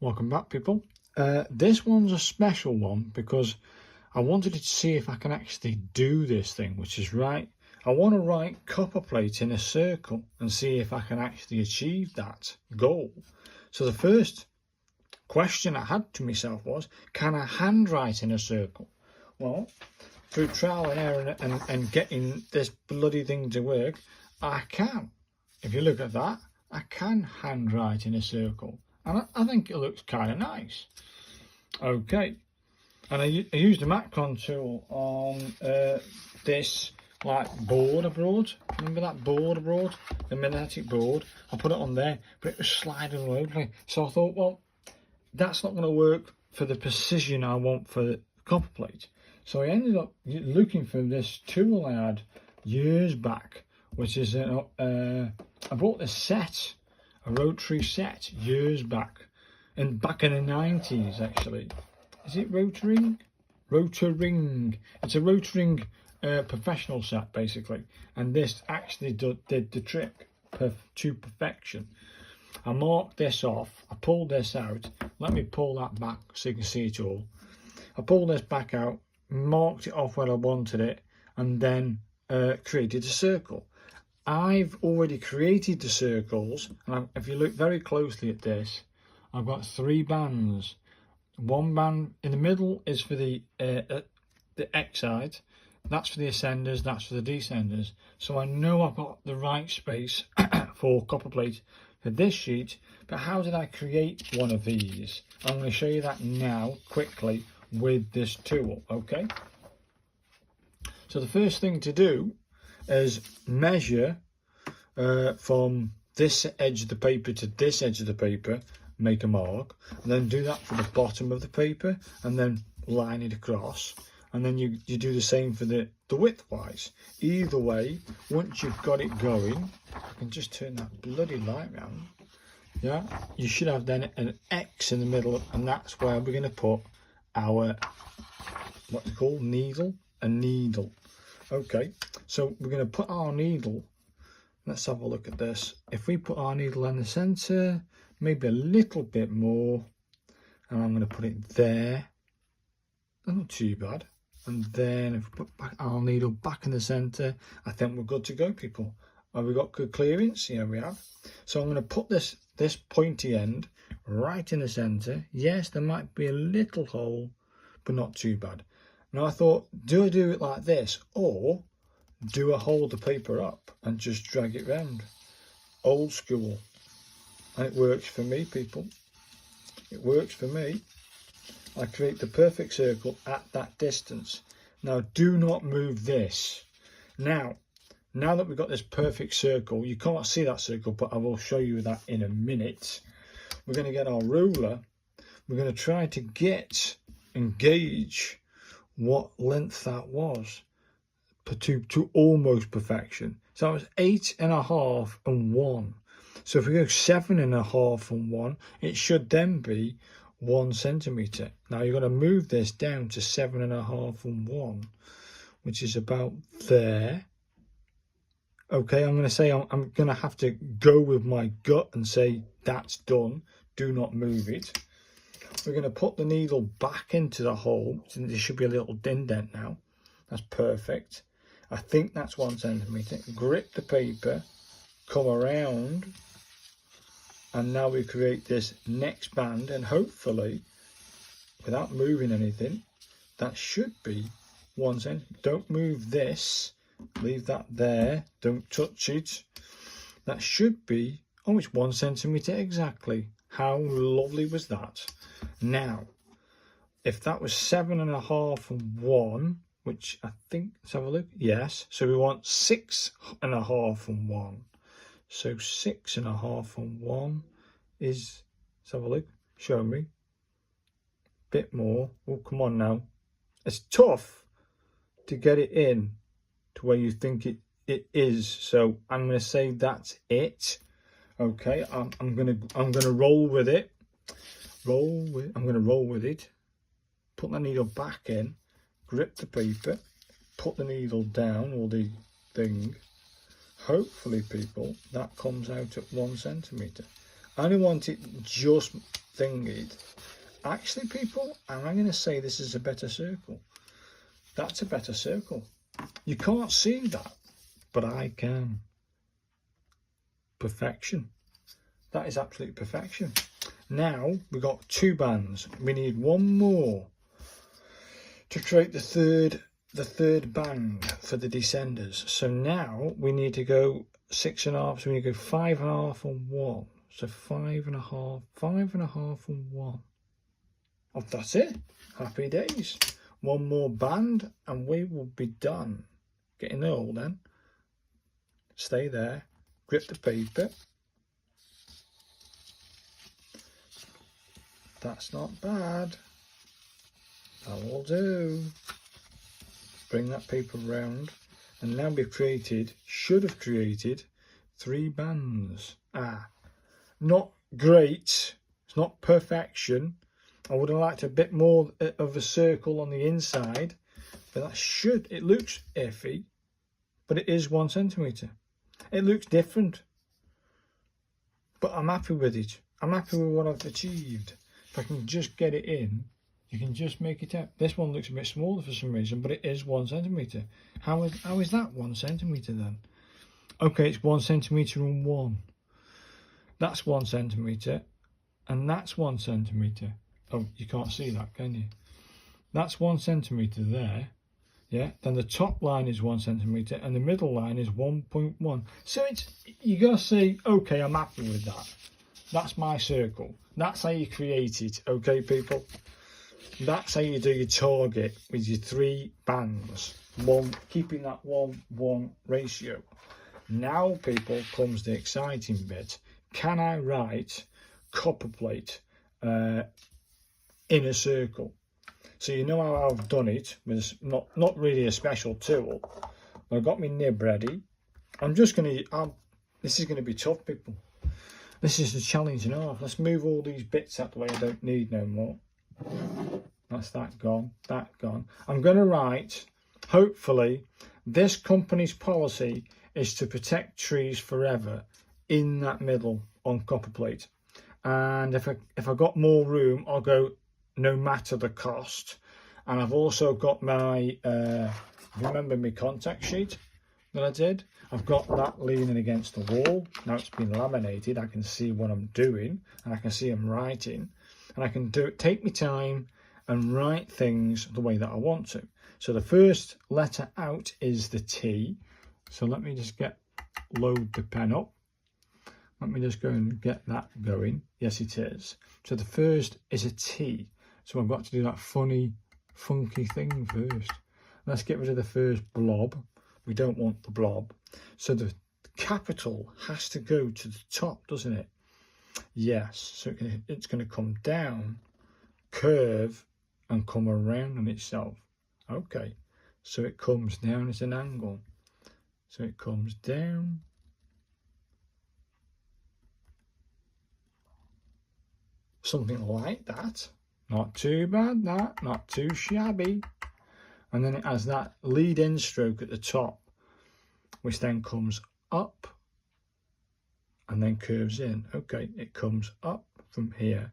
Welcome back, people. This one's a special one because I wanted to see if I can actually do this thing, which is right. I want to write Copperplate in a circle and see if I can actually achieve that goal. So the first question I had to myself was, can I handwrite in a circle? Well, through trial and error and getting this bloody thing to work, I can. If you look at that, I can handwrite in a circle. And I think it looks kind of nice. Okay. And I used the Macron tool on this board I brought. Remember that board I brought? The magnetic board. I put it on there, but it was sliding all over me. So I thought, well, that's not going to work for the precision I want for the Copperplate. So I ended up looking for this tool I had years back, which is I bought this set, a rotary set, years back, and back in the 90s actually. Is it Rotoring? Rotoring. It's a Rotoring professional set basically, and this actually did the trick to perfection. I marked this off. I pulled this out. Let me pull that back so you can see it all. I pulled this back out, marked it off where I wanted it, and then created a circle. I've already created the circles, and if you look very closely at this, I've got 3 bands. One band in the middle is for the X side, that's for the ascenders, that's for the descenders. So I know I've got the right space for Copperplate for this sheet, but how did I create one of these? I'm going to show you that now quickly with this tool, okay? So the first thing to do is measure from this edge of the paper to this edge of the paper, make a mark, and then do that for the bottom of the paper, and then line it across, and then you do the same for the width wise. Either way, once you've got it going, I can just turn that bloody light round, yeah, you should have then an X in the middle, and that's where we're going to put our, what they call needle, a needle. Okay, so we're going to put our needle, let's have a look at this. If we put our needle in the center, maybe a little bit more, and I'm going to put it there, not too bad. And then if we put back our needle back in the center, I think we're good to go, people. Have we got good clearance? Yeah, we have. So I'm going to put this pointy end right in the center. Yes, there might be a little hole, but not too bad. Now I thought, do I do it like this, or do I hold the paper up and just drag it round? Old school. And it works for me, people. It works for me. I create the perfect circle at that distance. Now do not move this. Now that we've got this perfect circle, you can't see that circle, but I will show you that in a minute. We're going to get our ruler. We're going to try to get and gauge what length that was to almost perfection. So that was 8.5 and 1. So if we go 7.5 and 1, it should then be 1 centimetre. Now you're going to move this down to 7.5 and 1, which is about there. Okay, I'm going to say I'm going to have to go with my gut and say that's done. Do not move it. We're going to put the needle back into the hole. So there should be a little indent now. That's perfect. I think that's 1 centimetre. Grip the paper, come around, and now we create this next band, and hopefully, without moving anything, that should be 1 centimetre. Don't move this, leave that there, don't touch it. That should be, oh, it's 1 centimetre exactly. How lovely was that? Now, if that was 7.5 and 1, which I think, let's have a look. Yes, so we want 6.5 and 1. So 6.5 and 1 is, let's have a look. Show me. Bit more. Oh, come on now. It's tough to get it in to where you think it is. So I'm going to say that's it. Okay, I'm gonna roll with it. I'm gonna roll with it. Put the needle back in. Grip the paper. Put the needle down, or the thing. Hopefully, people, that comes out at 1 centimetre. I only want it just thingied. Actually, people, am I going to say this is a better circle? That's a better circle. You can't see that, but I can. Perfection. That is absolute perfection. Now we've got 2 bands. We need 1 more to create the third band for the descenders. So now we need to go 6.5. So we need to go 5.5 and 1. So 5.5, 5.5 and 1. Oh, that's it. Happy days. 1 more band and we will be done. Getting the hole then. Stay there. Grip the paper. That's not bad. That will do. Bring that paper round. And now we've created, should have created, 3 bands. Not great. It's not perfection. I would have liked a bit more of a circle on the inside. But that should, it looks iffy. But it is 1 centimetre. It looks different. But I'm happy with it. I'm happy with what I've achieved. If I can just get it in, you can just make it out. This one looks a bit smaller for some reason, but it is 1 centimetre. How is that 1 centimetre then? Okay, it's 1 centimetre and 1. That's 1 centimetre, and that's 1 centimetre. Oh, you can't see that, can you? That's 1 centimetre there. Yeah, then the top line is 1 centimetre and the middle line is 1.1. So you gotta say, okay, I'm happy with that. That's my circle. That's how you create it, okay, people? That's how you do your target with your 3 bands. Keeping that 1:1 ratio. Now, people, comes the exciting bit. Can I write Copperplate in a circle? So you know how I've done it with not really a special tool. But I've got my nib ready. This is going to be tough, people. This is the challenge and a half. Let's move all these bits out the way I don't need no more. That's that gone, that gone. I'm going to write, hopefully, this company's policy is to protect trees forever in that middle on Copperplate. And if I got more room, I'll go no matter the cost. And I've also got my, remember my contact sheet that I did? I've got that leaning against the wall. Now it's been laminated, I can see what I'm doing and I can see I'm writing. And I can take my time and write things the way that I want to. So the first letter out is the T. So let me just load the pen up. Let me just go and get that going. Yes, it is. So the first is a T. So I've got to do that funky thing first. Let's get rid of the first blob. We don't want the blob. So the capital has to go to the top, doesn't it? Yes. So it's going to come down, curve, and come around on itself. Okay. So it comes down as an angle. So it comes down. Something like that. Not too bad, that. Not too shabby. And then it has that lead-in stroke at the top, which then comes up and then curves in. Okay, it comes up from here.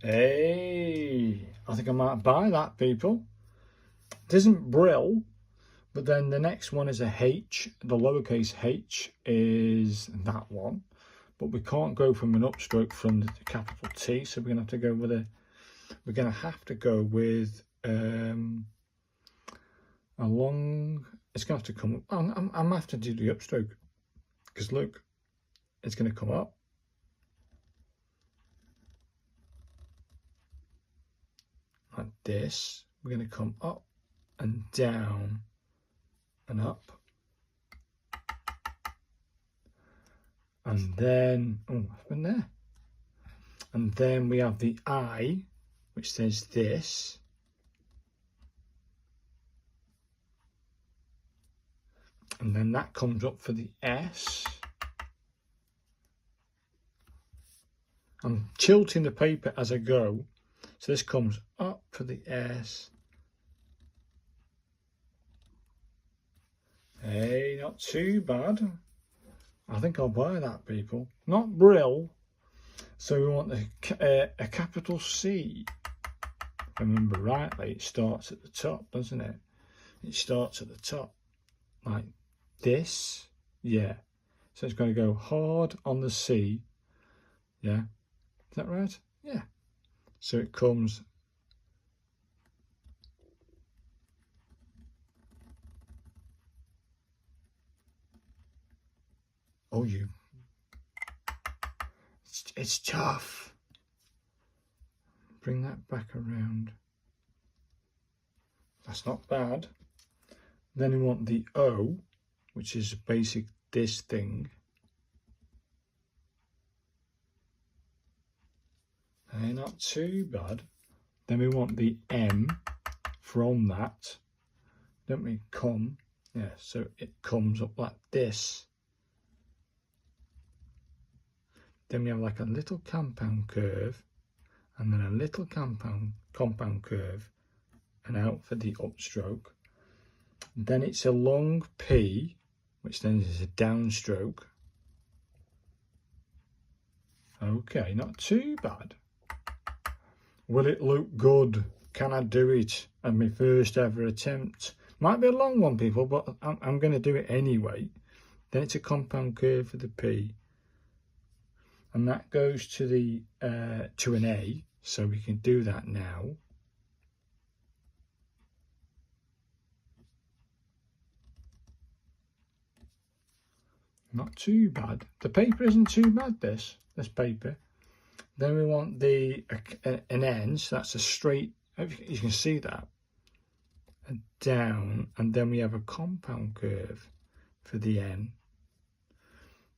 Hey, I think I might buy that, people. It isn't Brill, but then the next one is a H. The lowercase h is that one. But we can't go from an upstroke from the capital T, so we're gonna have to go with a long. It's gonna have to come up. I'm gonna have to do the upstroke because look, it's gonna come up. Like this. We're gonna come up and down and up. And then, oh, what's been there? And then we have the I, which says this. And then that comes up for the S. I'm tilting the paper as I go. So this comes up for the S. Hey, not too bad. I think I'll buy that, people. Not Brill. So we want a capital C. If I remember rightly, it starts at the top, doesn't it? It starts at the top, like this. Yeah. So it's going to go hard on the C. Yeah. Is that right? Yeah. So it comes. Oh, it's tough. Bring that back around. That's not bad. Then we want the O, which is basic this thing. Hey, not too bad. Then we want the M from that. Don't we? Come. Yeah, so it comes up like this. Then we have like a little compound curve, and then a little compound curve, and out for the upstroke. Then it's a long P, which then is a downstroke. Okay, not too bad. Will it look good? Can I do it? And my first ever attempt. Might be a long one, people, but I'm going to do it anyway. Then it's a compound curve for the P. And that goes to the to an A, so we can do that now. Not too bad. The paper isn't too bad, this paper. Then we want the an N, so that's a straight, you can see that, and down, and then we have a compound curve for the N.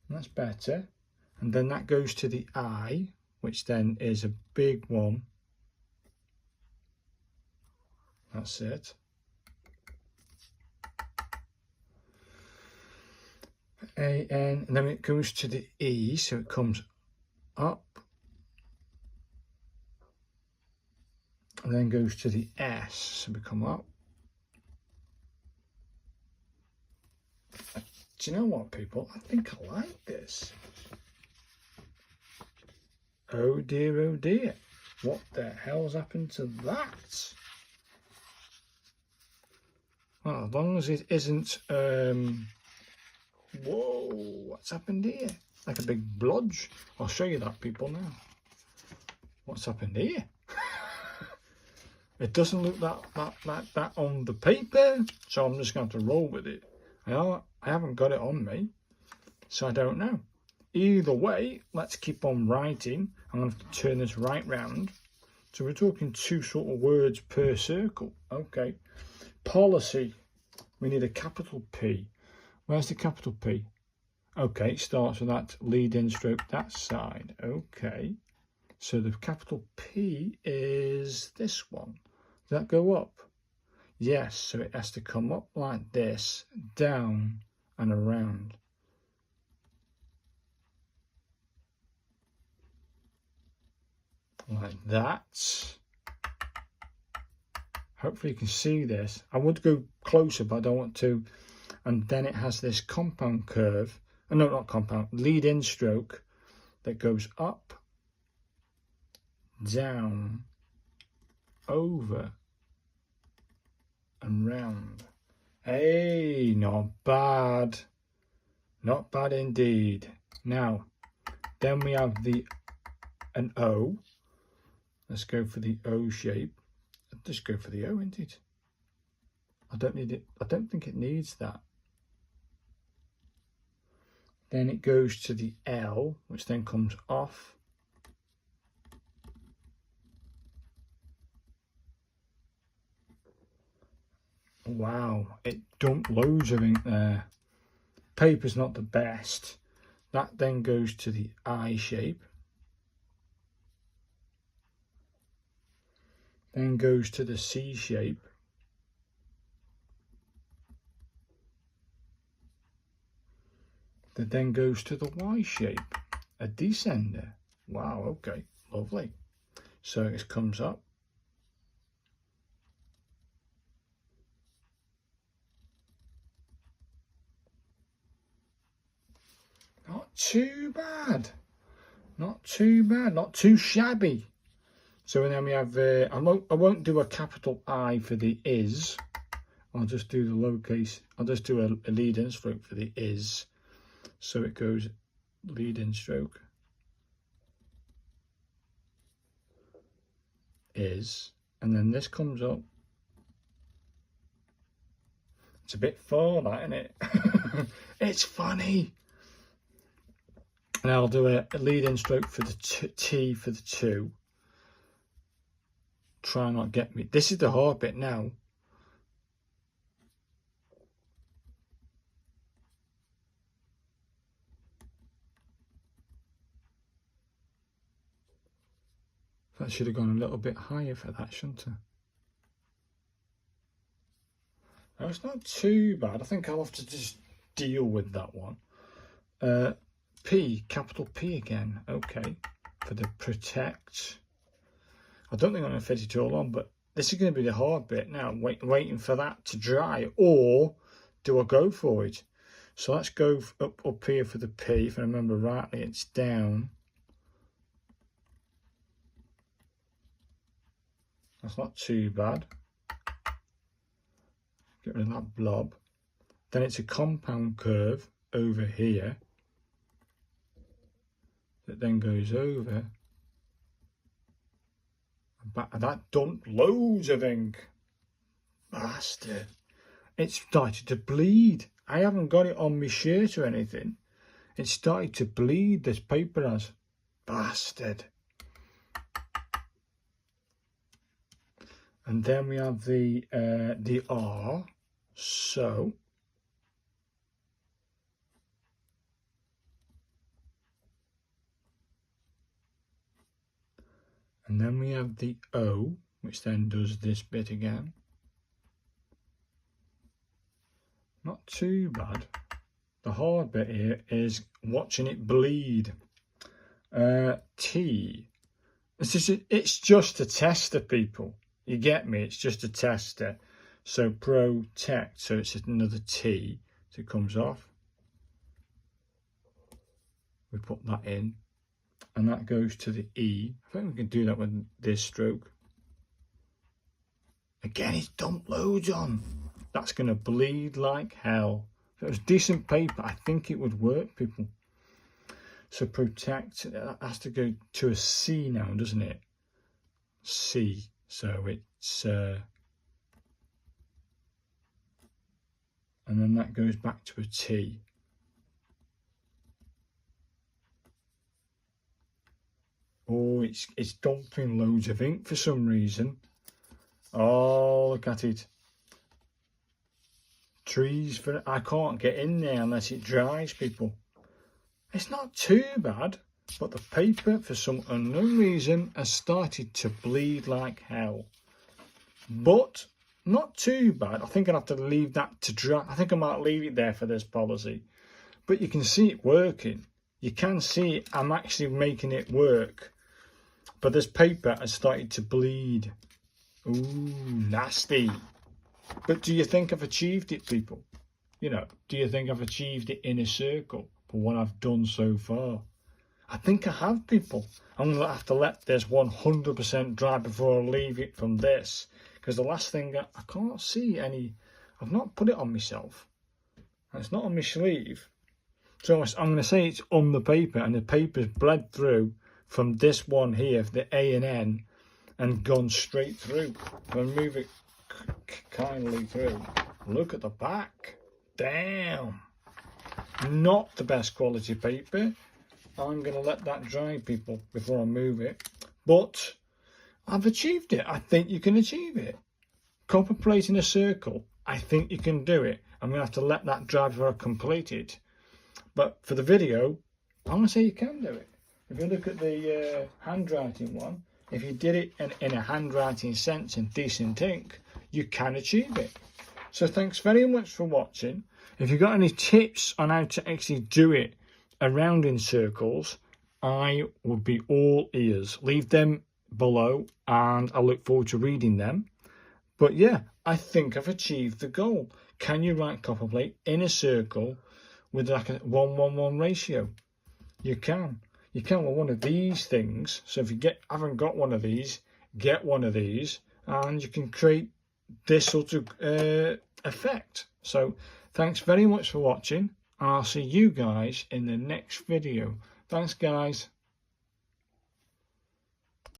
And that's better. And then that goes to the I, which then is a big one. That's it. A-N, and then it goes to the E, so it comes up. And then goes to the S, so we come up. Do you know what, people? I think I like this. Oh dear, oh dear. What the hell's happened to that? Well, as long as it isn't, whoa, what's happened here? Like a big blodge. I'll show you that, people, now. What's happened here? It doesn't look like that on the paper, so I'm just going to roll with it. I haven't got it on me, so I don't know. Either way, let's keep on writing. I'm going to have to turn this right round. So we're talking 2 sort of words per circle. Okay. Policy. We need a capital P. Where's the capital P? Okay, it starts with that lead-in stroke that side. Okay. So the capital P is this one. Does that go up? Yes, so it has to come up like this, down and around. Like that. Hopefully you can see this. I would go closer, but I don't want to. And then it has this compound curve. No, not compound. Lead-in stroke that goes up, down, over, and round. Hey, not bad. Not bad indeed. Now, then we have an O. Let's go for the O shape. Just go for the O, indeed. I don't need it. I don't think it needs that. Then it goes to the L, which then comes off. Wow, it dumped loads of ink there. Paper's not the best. That then goes to the I shape. Then goes to the C shape. That then goes to the Y shape, a descender. Wow, okay, lovely. So it comes up. too bad. Not too bad, not too shabby. So then we have, I won't do a capital I for the is. I'll just do the lowercase, I'll just do a lead-in stroke for the is. So it goes lead-in stroke, is, and then this comes up. It's a bit far, that, isn't it? It's funny. And I'll do a lead-in stroke for the T for the 2. Try not get me. This is the hard bit now. That should have gone a little bit higher for that, shouldn't I? No, it's not too bad. I think I'll have to just deal with that one. P, capital P again. Okay, for the protect. I don't think I'm going to fit it all on, but this is going to be the hard bit now. Waiting for that to dry, or do I go for it? So let's go up here for the P. If I remember rightly, it's down. That's not too bad. Get rid of that blob. Then it's a compound curve over here that then goes over. That dumped loads of ink. Bastard. It started to bleed. I haven't got it on my shirt or anything. It started to bleed, this paper has. Bastard. And then we have the R, so. And then we have the O, which then does this bit again. Not too bad. The hard bit here is watching it bleed. T. It's just a tester, people. You get me? It's just a tester. So protect. So it's another T. So it comes off. We put that in. And that goes to the E. I think we can do that with this stroke. Again, it's dumped loads on. That's going to bleed like hell. If it was decent paper, I think it would work, people. So protect, that has to go to a C now, doesn't it? C. So it's... and then that goes back to a T. Oh, it's dumping loads of ink for some reason. Oh, look at it. Trees for... I can't get in there unless it dries, people. It's not too bad, but the paper, for some unknown reason, has started to bleed like hell. But not too bad. I think I'll have to leave that to dry. I think I might leave it there for this policy. But you can see it working. You can see it. I'm actually making it work. But this paper has started to bleed. Ooh, nasty. But do you think I've achieved it, people? You know, do you think I've achieved it in a circle for what I've done so far? I think I have, people. I'm going to have to let this 100% dry before I leave it from this. Because the last thing, I can't see any... I've not put it on myself. And it's not on my sleeve. So I'm going to say it's on the paper, and the paper's bled through from this one here, the A and N, and gone straight through. I'll move it kindly through. Look at the back. Damn. Not the best quality paper. I'm going to let that dry, people, before I move it. But I've achieved it. I think you can achieve it. Copper plate in a circle. I think you can do it. I'm going to have to let that dry before I complete it. But for the video, I'm going to say you can do it. If you look at the handwriting one, if you did it in a handwriting sense and decent ink, you can achieve it. So thanks very much for watching. If you've got any tips on how to actually do it around in circles, I would be all ears. Leave them below and I look forward to reading them. But yeah, I think I've achieved the goal. Can you write copperplate in a circle with like a 1:1:1 ratio? You can with one of these things. So if you haven't got one of these, get one of these, and you can create this sort of effect. So thanks very much for watching. I'll see you guys in the next video. Thanks guys.